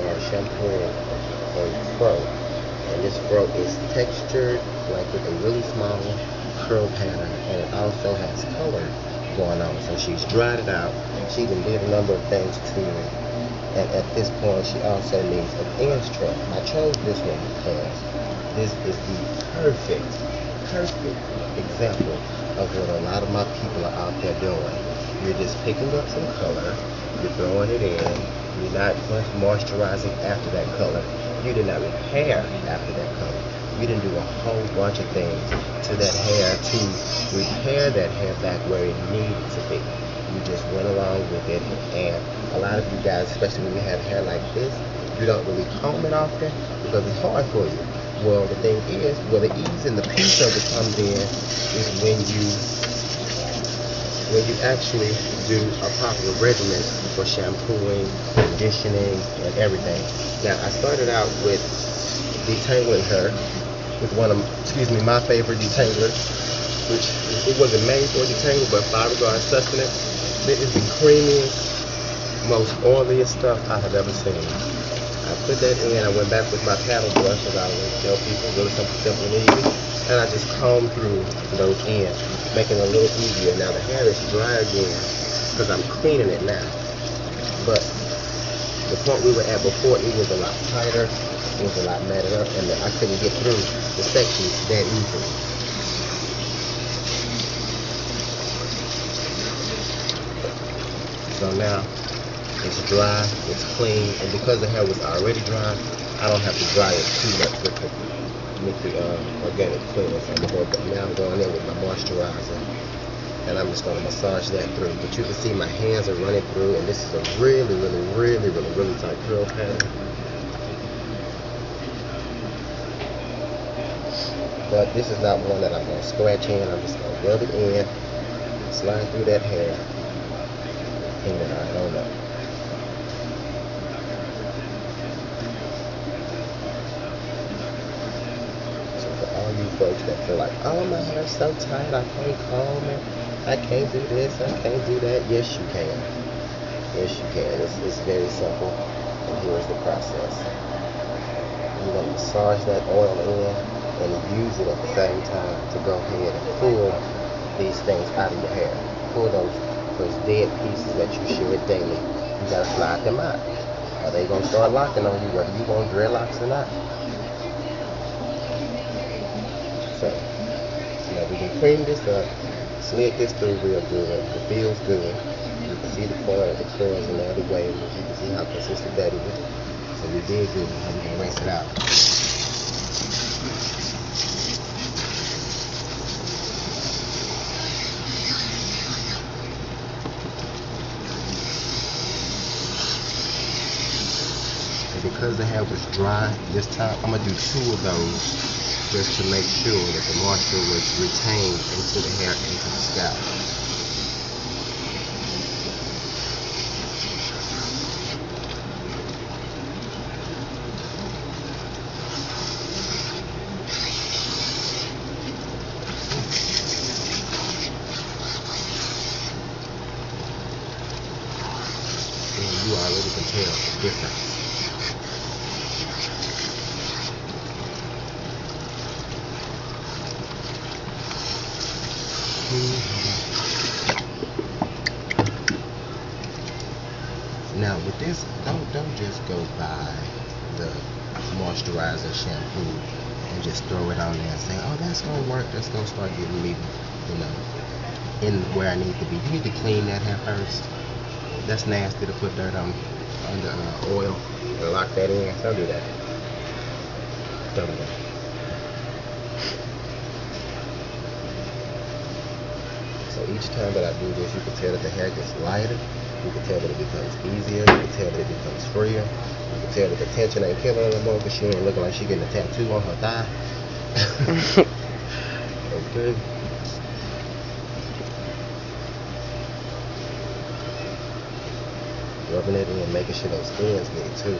or shampooing on fro. And this fro is textured like with a really small curl pattern, and it also has color going on. So she's dried it out. She even did a number of things to it. And at this point, she also needs an ends trim. I chose this one because this is the perfect example of what a lot of my people are out there doing. You're just picking up some color, you're throwing it in, you're not moisturizing after that color. You did not repair after that color. You didn't do a whole bunch of things to that hair to repair that hair back where it needed to be. You just went along with it, and a lot of you guys, especially when you have hair like this, you don't really comb it often because it's hard for you. Well, the thing is, well, the ease and the peace of it comes in is when you actually do a proper regimen for shampooing, conditioning, and everything. Now, I started out with detangling her with my favorite detangler, which it wasn't made for detangling, but Fiberguard Succulent. This is the creamiest, most oiliest stuff I have ever seen. I put that in, I went back with my paddle brush, as I always tell people, really simple and easy, and I just combed through those ends, making it a little easier. Now the hair is dry again, because I'm cleaning it now, but the point we were at before, it was a lot tighter, it was a lot matted up, and I couldn't get through the section that easily. So now, it's dry, it's clean, and because the hair was already dry, I don't have to dry it too much with the organic cleaners anymore. But now I'm going in with my moisturizer, and I'm just going to massage that through. But you can see my hands are running through, and this is a really tight curl pattern. But this is not one that I'm going to scratch in. I'm just going to rub it in, slide through that hair, clean it right on up. You folks that feel like, oh, my hair's so tight, I can't comb it, I can't do this, I can't do that. Yes, you can. Yes, you can. It's very simple. And here's the process. You're going to massage that oil in and use it at the same time to go ahead and pull these things out of your hair. Pull those dead pieces that you shed daily. You got to slide them out. Or they going to start locking on you, whether you want dreadlocks or not. So, now we can clean this up, slid this through real good. It feels good. You can see the curls and all the waves. You can see how consistent that is. So we did good. Now we're going to rinse it out. And because the hair was dry this time, I'm going to do 2 of those, just to make sure that the moisture was retained into the hair, into the scalp. And you already can tell the difference. Now with this, don't just go buy the moisturizer shampoo and just throw it on there and say, oh, that's gonna work, that's gonna start getting me, in where I need to be. You need to clean that hair first. That's nasty to put dirt on under oil and lock that in. Don't do that. Don't do that. So each time that I do this, you can tell that the hair gets lighter. You can tell that it becomes easier. You can tell that it becomes freer. You can tell that the tension ain't killing her no more because she ain't looking like she getting a tattoo on her thigh. Okay. Rubbing it in, making sure those ends meet too.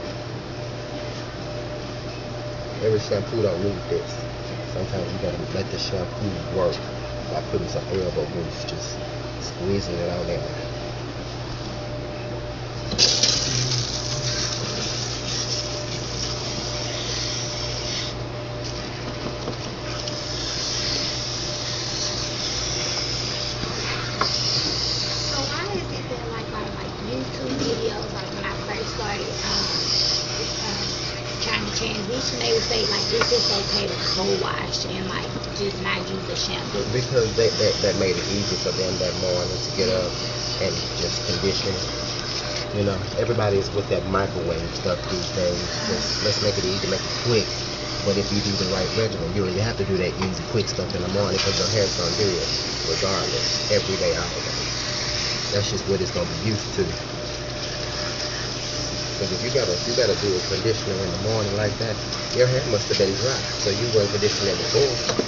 Every shampoo don't need this. Sometimes you gotta let the shampoo work by putting some elbow grease, just squeezing it on there. transition, they would say like, is this okay to co-wash and like just not use the shampoo? Because that made it easy for them that morning to get up and just condition. You know, everybody's with that microwave stuff these days. Just let's make it easy, make it quick. But if you do the right regimen, you really have to do that easy, quick stuff in the morning because your hair's gonna do it regardless, every day, all day. That's just what it's gonna be used to. Because if you gotta do a conditioner in the morning like that, your hair must have been dry, so you weren't conditioning before.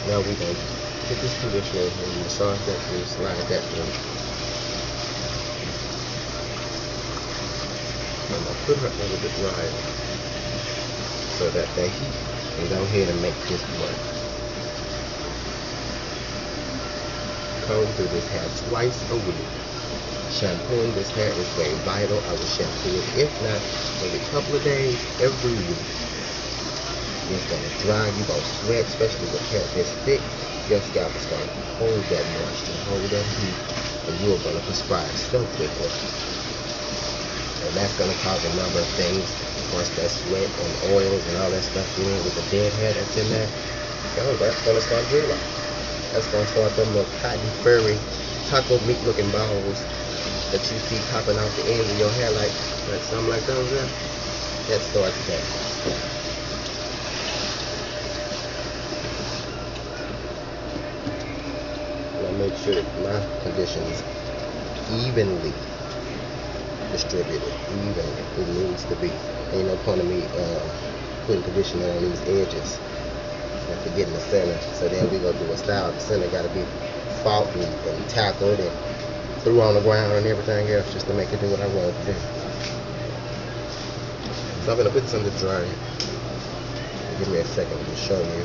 Now we're going to put this conditioner and massage that through, slide that through. I'm going to put her under the dryer so that the heat can go ahead and make this work. Comb through this hair twice a week. Shampooing this hair is very vital. I will shampoo it, if not, maybe a couple of days every week. It's going to dry, you're going to sweat, especially with hair this thick. Your scalp is going to hold that moisture, hold that heat, and you're going to perspire so quickly. And that's going to cause a number of things. Once that sweat and oils and all that stuff get in with the dead hair that's in there, that's going to start drilling. That's going to start them little cotton, furry, taco meat looking balls that you see popping out the ends of your hair like something like those there. That starts that. Make sure that my condition is evenly distributed, evenly. It needs to be. Ain't no point of me putting conditioner on these edges and forgetting the center. So then we gonna do a style. The center gotta be fought and tackled and threw on the ground and everything else just to make it do what I want it to do. So I'm gonna put this on the dryer. Give me a second to show you.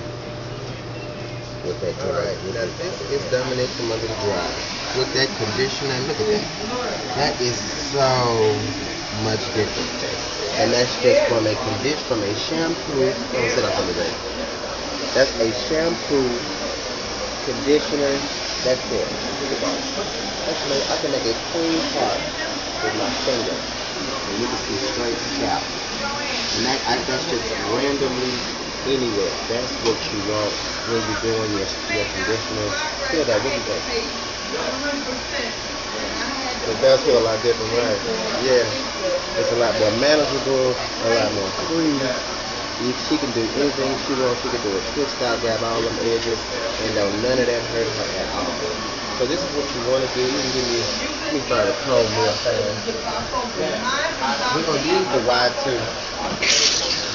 With that dry. Now this is Dominic from under the dryer. With that conditioner, look at that. That is so much different. And that's just from a shampoo. Oh, sit up on the bed. That's a shampoo, conditioner. That's it. I can make a clean part with my finger, and you can see straight scalp. And that's just randomly anywhere. That's what you want when you're doing your conditioner. Feel that, what do you think? It does feel a lot different, right? Yeah. It's a lot more manageable, a lot more free. She can do anything she wants. She can do a twist style, grab all them edges, and don't none of that hurt her at all. So this is what you want to do. You can give me find a comb real fast. We're going to use the wide too.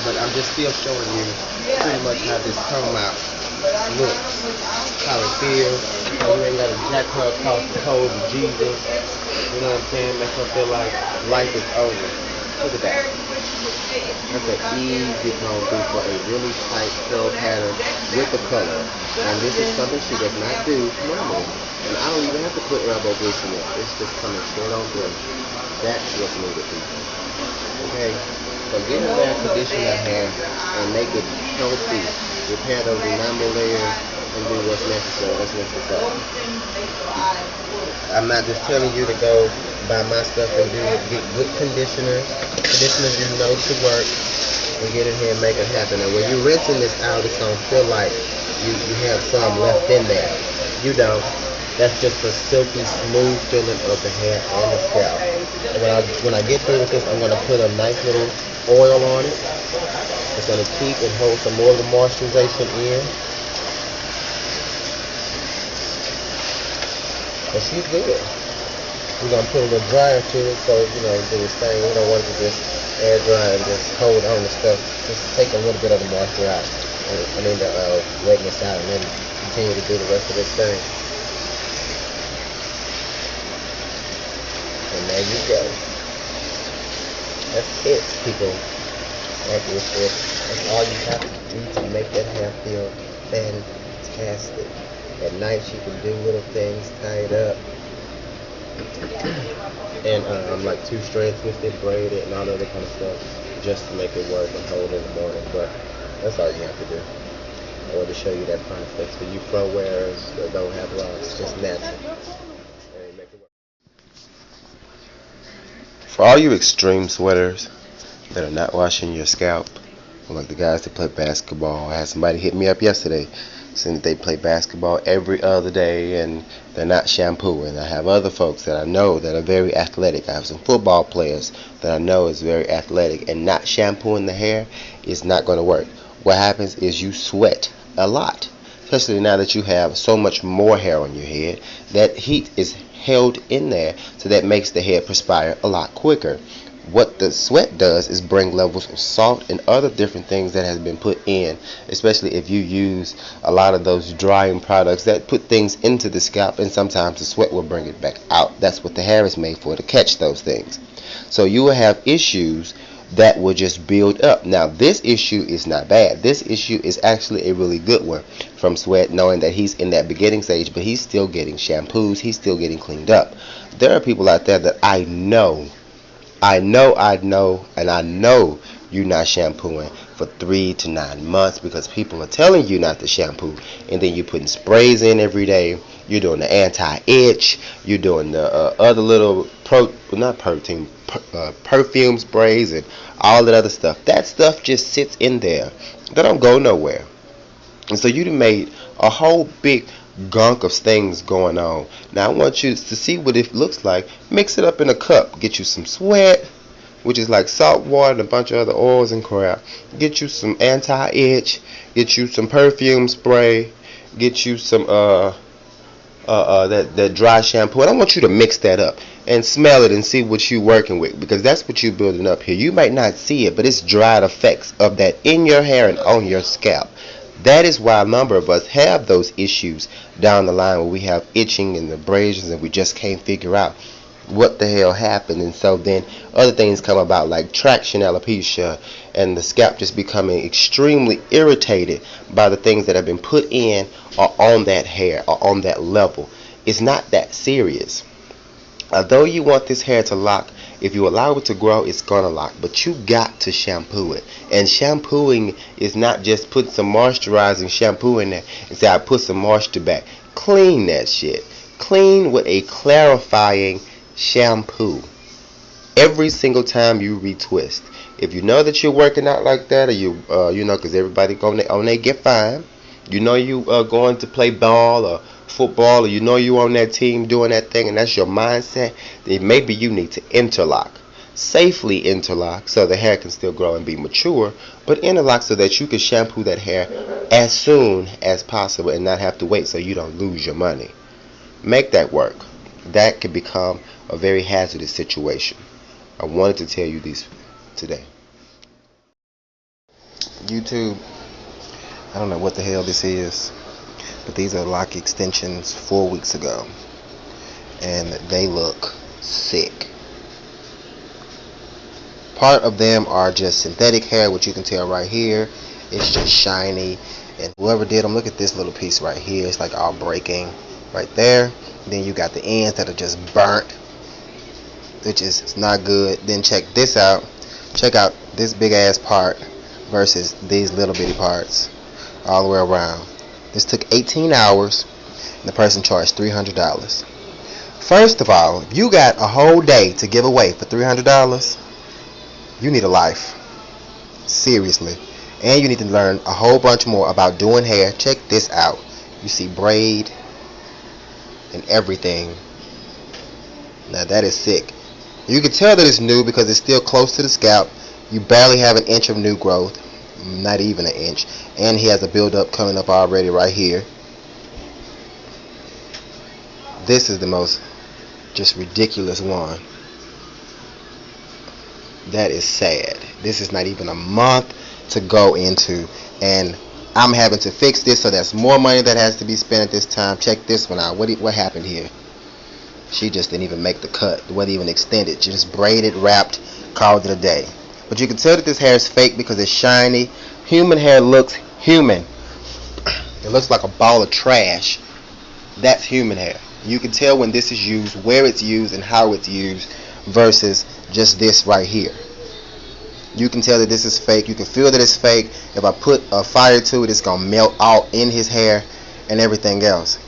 But I'm just still showing you pretty much how this comb out looks, how it feels. You ain't got to jack her across the cold of Jesus. You know what I'm saying? Make her feel like life is over. Look at that. That's an easy comb through for a really tight curl pattern with the color. And this is something she does not do normally. And I don't even have to put elbow grease in it. It's just coming straight on through. That's what's needed, people. Okay? So get in there, condition your hair, and make it healthy. Repair those enamel layers and do what's necessary. That's necessary. I'm not just telling you to go buy my stuff and get good conditioners you know to work, and get in here and make it happen. And when you're rinsing this out, it's going to feel like you have some left in there. You don't. That's just a silky, smooth feeling of the hair on the scalp. And when I get through with this, I'm going to put a nice little oil on it. It's going to keep and hold some more of the moisturization in. And she's good. We're going to put a little dryer to it so, do its thing. We don't want it to just air dry and just hold on to stuff. Just take a little bit of the moisture out. The wetness out, and then continue to do the rest of this thing. And there you go. That's it, people. That is it. That's all you have to do to make that hair feel fantastic. At night she can do little things, tie it up. And like 2 strands twisted, braid it, and all the other kind of stuff, just to make it work and hold in the morning. But that's all you have to do. I wanted to show you that process for you fro wearers that don't have locks. It's natural. And it makes For all you extreme sweaters that are not washing your scalp, like the guys that play basketball, I had somebody hit me up yesterday saying that they play basketball every other day and they're not shampooing. I have other folks that I know that are very athletic. I have some football players that I know is very athletic, and not shampooing the hair is not going to work. What happens is you sweat a lot, especially now that you have so much more hair on your head. That heat is held in there, so that makes the hair perspire a lot quicker. What the sweat does is bring levels of salt and other different things that has been put in, especially if you use a lot of those drying products that put things into the scalp, and sometimes the sweat will bring it back out. That's what the hair is made for, to catch those things. So you will have issues that will just build up. Now this issue is not bad. This issue is actually a really good one from Sweat, knowing that he's in that beginning stage, but he's still getting shampoos, he's still getting cleaned up. There are people out there that I know, and I know you're not shampooing for 3 to 9 months because people are telling you not to shampoo, and then you're putting sprays in every day. You're doing the anti-itch. You're doing the other little perfume sprays and all that other stuff. That stuff just sits in there. They don't go nowhere. And so you made a whole big gunk of things going on. Now I want you to see what it looks like. Mix it up in a cup. Get you some Sweat, which is like salt water and a bunch of other oils and crap. Get you some anti-itch. Get you some perfume spray. Get you some that dry shampoo. And I want you to mix that up and smell it and see what you're working with, because that's what you're building up here. You might not see it, but it's dried effects of that in your hair and on your scalp. That is why a number of us have those issues down the line where we have itching and abrasions and we just can't figure out what the hell happened. And so then other things come about like traction alopecia and the scalp just becoming extremely irritated by the things that have been put in or on that hair or on that level. It's not that serious. Although you want this hair to lock, if you allow it to grow, it's gonna lock, but you got to shampoo it. And shampooing is not just put some moisturizing shampoo in there and say I put some moisture back. Clean that shit. Clean with a clarifying shampoo every single time you retwist. If you know that you're working out like that, or you know, because everybody on they get fine. You know you going to play ball or football, or you know you on that team doing that thing, and that's your mindset, then maybe you need to interlock. Safely interlock so the hair can still grow and be mature, but interlock so that you can shampoo that hair as soon as possible and not have to wait so you don't lose your money. Make that work. That can become a very hazardous situation. I wanted to tell you these today. YouTube, I don't know what the hell this is, but these are lock extensions 4 weeks ago, and they look sick. Part of them are just synthetic hair, which you can tell right here. It's just shiny, and whoever did them, look at this little piece right here. It's like all breaking right there. Then you got the ends that are just burnt, which is not good. Then check this out. Check out this big ass part versus these little bitty parts all the way around. This took 18 hours, and the person charged $300. First of all, if you got a whole day to give away for $300, you need a life. Seriously. And you need to learn a whole bunch more about doing hair. Check this out. You see braid and everything. Now that is sick. You can tell that it's new because it's still close to the scalp. You barely have an inch of new growth. Not even an inch. And he has a buildup coming up already right here. This is the most just ridiculous one. That is sad. This is not even a month to go into, and I'm having to fix this, so that's more money that has to be spent at this time. Check this one out. What happened here? She just didn't even make the cut. It wasn't even extended. She just braided, wrapped, called it a day. But you can tell that this hair is fake because it's shiny. Human hair looks human. It looks like a ball of trash. That's human hair. You can tell when this is used, where it's used, and how it's used versus just this right here. You can tell that this is fake. You can feel that it's fake. If I put a fire to it, it's going to melt all in his hair and everything else.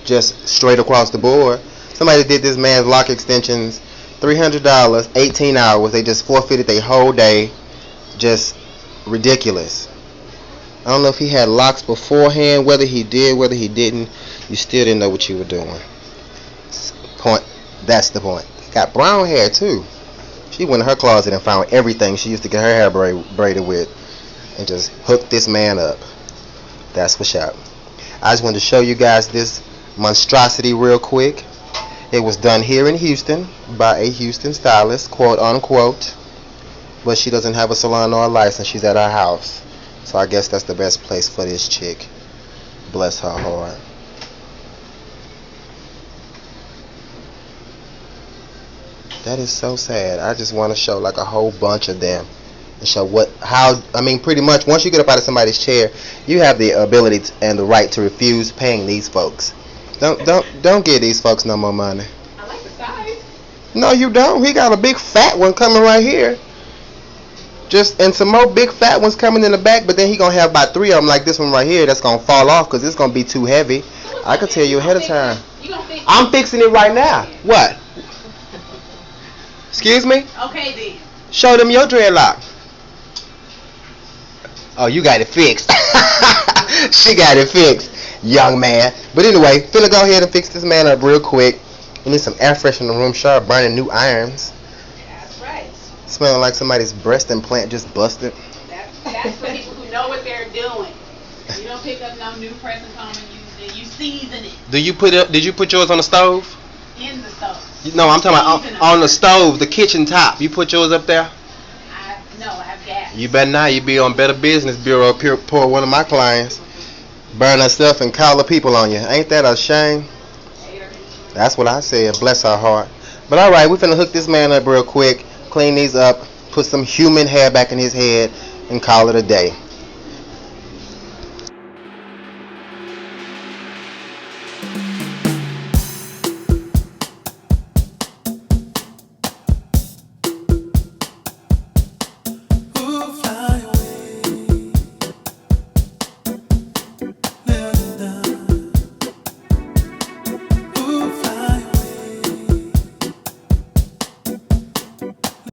Just straight across the board. Somebody did this man's lock extensions, $300, 18 hours. They just forfeited their whole day. Just ridiculous. I don't know if he had locks beforehand, whether he did, whether he didn't. You still didn't know what you were doing. Point. That's the point. Got brown hair too. She went in her closet and found everything she used to get her hair braided with, and just hooked this man up. That's what's up. I just wanted to show you guys this monstrosity real quick. It was done here in Houston by a Houston stylist, quote unquote. But she doesn't have a salon or a license. She's at our house. So I guess that's the best place for this chick. Bless her heart. That is so sad. I just want to show like a whole bunch of them and show pretty much once you get up out of somebody's chair, you have the ability and the right to refuse paying these folks. Don't give these folks no more money. I like the size. No, you don't. He got a big fat one coming right here. And some more big fat ones coming in the back, but then he gonna have about 3 of them like this one right here that's gonna fall off because it's gonna be too heavy. I can tell you ahead of time. I'm fixing it right now. What? Excuse me? Okay then. Show them your dreadlock. Oh, you got it fixed. She got it fixed, young man. But anyway, finna go ahead and fix this man up real quick. You need some air fresh in the room. Sure, burning new irons. That's right. Smelling like somebody's breast implant just busted. That's for people who know what they're doing. You don't pick up no new press and comb and use it. You season it Did you put yours on the stove? in the stove. No, I'm talking about on the stove, the kitchen top. You put yours up there? No, I have gas. You better not. You be on Better Business Bureau. Poor one of my clients. Burn herself and call the people on you. Ain't that a shame? That's what I said. Bless her heart. But alright, we finna hook this man up real quick. Clean these up. Put some human hair back in his head. And call it a day.